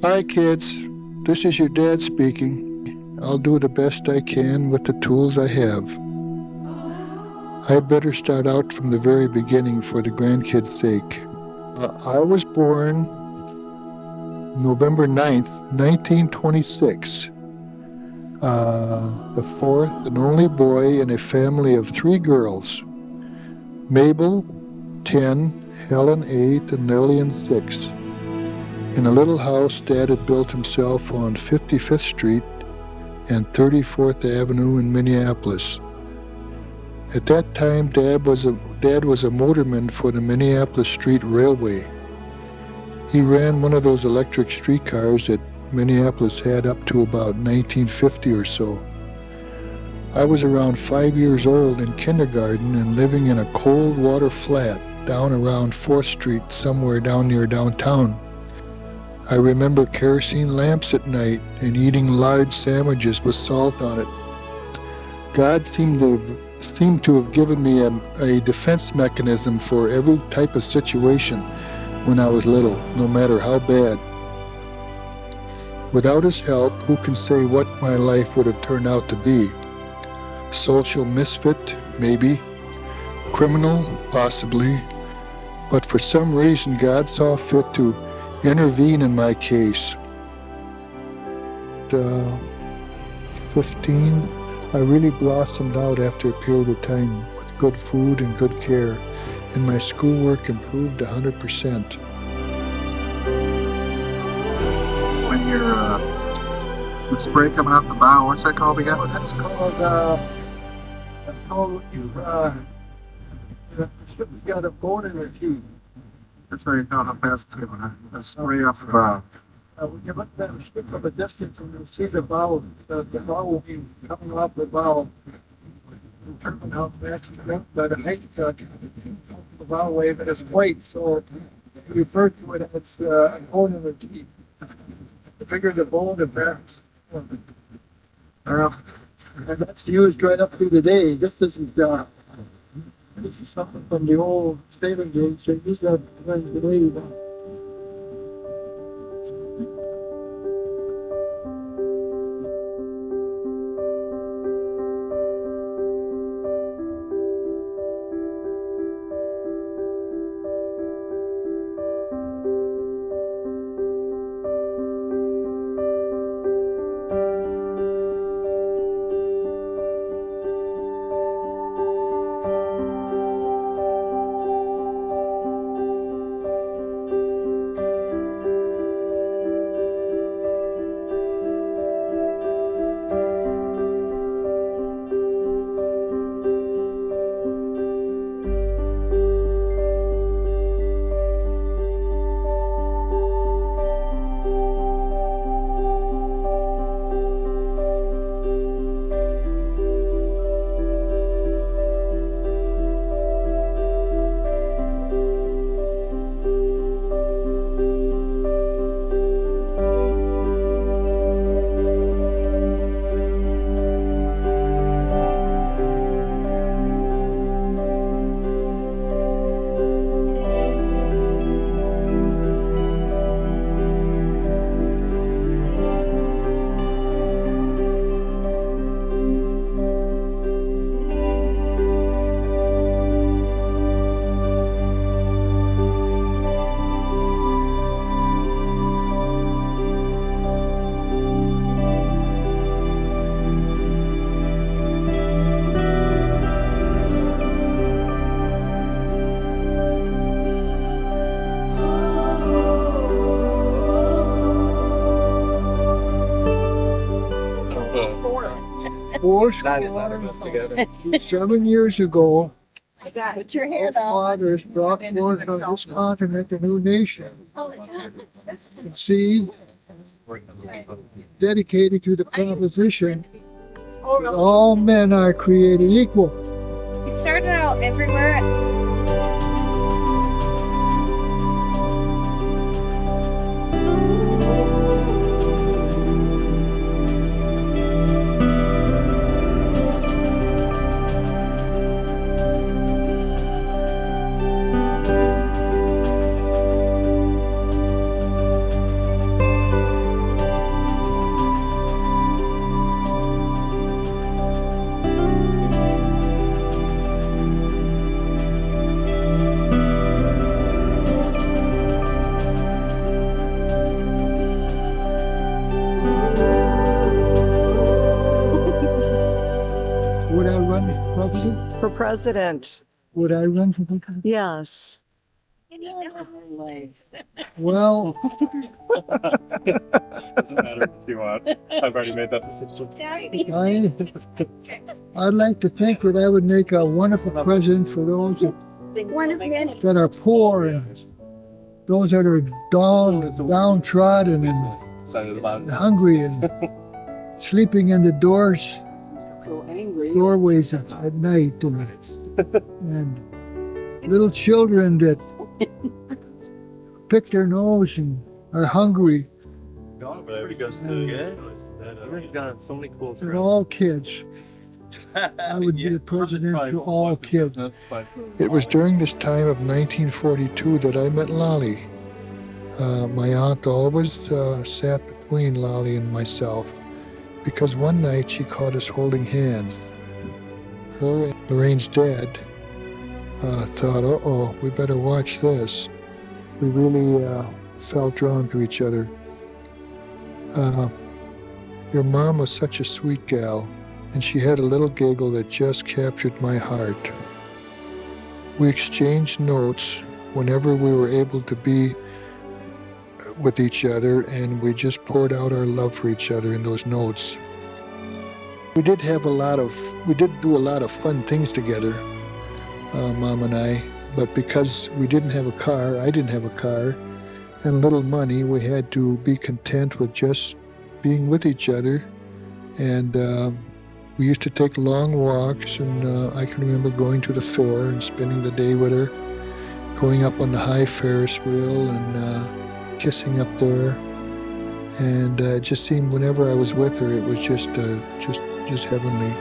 Hi, kids. This is your dad speaking. I'll do the best I can with the tools I have. I'd better start out from the very beginning for the grandkids' sake. I was born November 9th, 1926. The fourth and only boy in a family of three girls. Mabel, 10, Helen, 8, and Lillian, 6. In a little house Dad had built himself on 55th Street and 34th Avenue in Minneapolis. At that time, Dad was a motorman for the Minneapolis Street Railway. He ran one of those electric streetcars that Minneapolis had up to about 1950 or so. I was around 5 years old in kindergarten and living in a cold water flat down around 4th Street, somewhere down near downtown. I remember kerosene lamps at night and eating large sandwiches with salt on it. God seemed to have given me a defense mechanism for every type of situation when I was little, no matter how bad. Without his help, who can say what my life would have turned out to be? Social misfit, maybe. Criminal, possibly. But for some reason, God saw fit to intervene in my case. At 15, I really blossomed out after a period of time with good food and good care, and my schoolwork improved 100%. When you're the spray coming out the bow, what's that called again? That's called when you got a bone in your teeth. That's how you know how fast it's going. The spray off the bow. When you look at the ship from a distance and you see the bow will be coming off the bow. Determine how fast you go by the height of the bow wave, and it's white, so we refer to it as a bone in the teeth. The bigger the bone, the better. And that's used right up to today. This isn't this is something from the old sailing days. They used that today. Four squads 7 years ago, Put your hand up. fathers brought forth on this continent a new nation, conceived, dedicated to the proposition that all men are created equal. It started out everywhere. for president? Would I run for president? Yes. Well, Doesn't matter if you want. I've already made that decision. I'd like to think that I would make a wonderful president for those that are poor and those that are downtrodden and Excited about it. hungry and sleeping in the doorways at night and little children that pick their nose and are hungry. We've got so many cool They're all kids. I would be the president for all kids. It was during this time of 1942 that I met Lolly. My aunt always sat between Lolly and myself because one night she caught us holding hands. Her and Lorraine's dad thought, uh-oh, we better watch this. We really felt drawn to each other. Your mom was such a sweet gal, and she had a little giggle that just captured my heart. We exchanged notes whenever we were able to be with each other, and we just poured out our love for each other in those notes. We did do a lot of fun things together, Mom and I, but because we didn't have a car, I didn't have a car, and little money, we had to be content with just being with each other. And we used to take long walks, and I can remember going to the fair and spending the day with her, going up on the high Ferris wheel and kissing up there. And it just seemed whenever I was with her, it was just heavenly.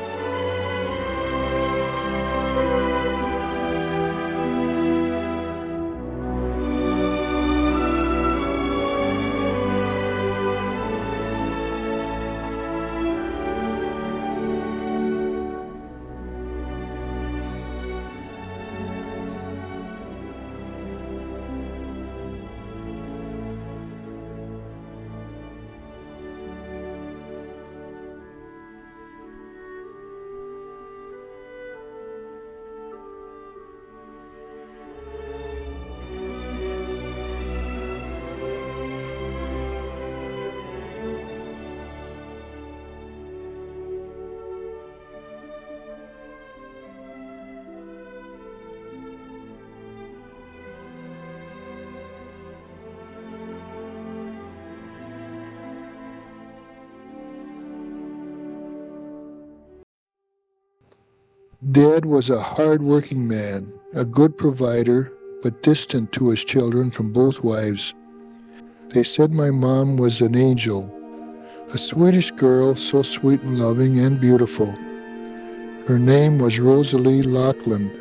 Dad was a hard-working man, a good provider, but distant to his children from both wives. They said my mom was an angel, a Swedish girl, so sweet and loving and beautiful. Her name was Rosalie Lockland.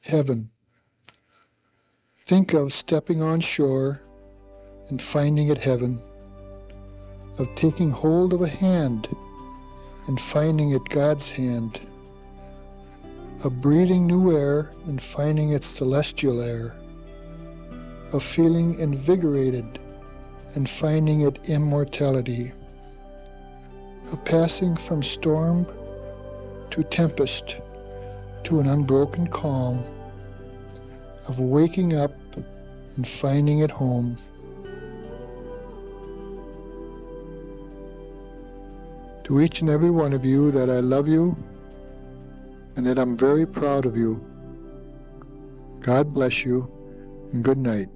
heaven. Think of stepping on shore and finding it heaven, of taking hold of a hand and finding it God's hand, of breathing new air and finding it celestial air, of feeling invigorated and finding it immortality, of passing from storm to tempest to an unbroken calm, of waking up and finding it home. To each and every one of you, that I love you and that I'm very proud of you. God bless you and good night.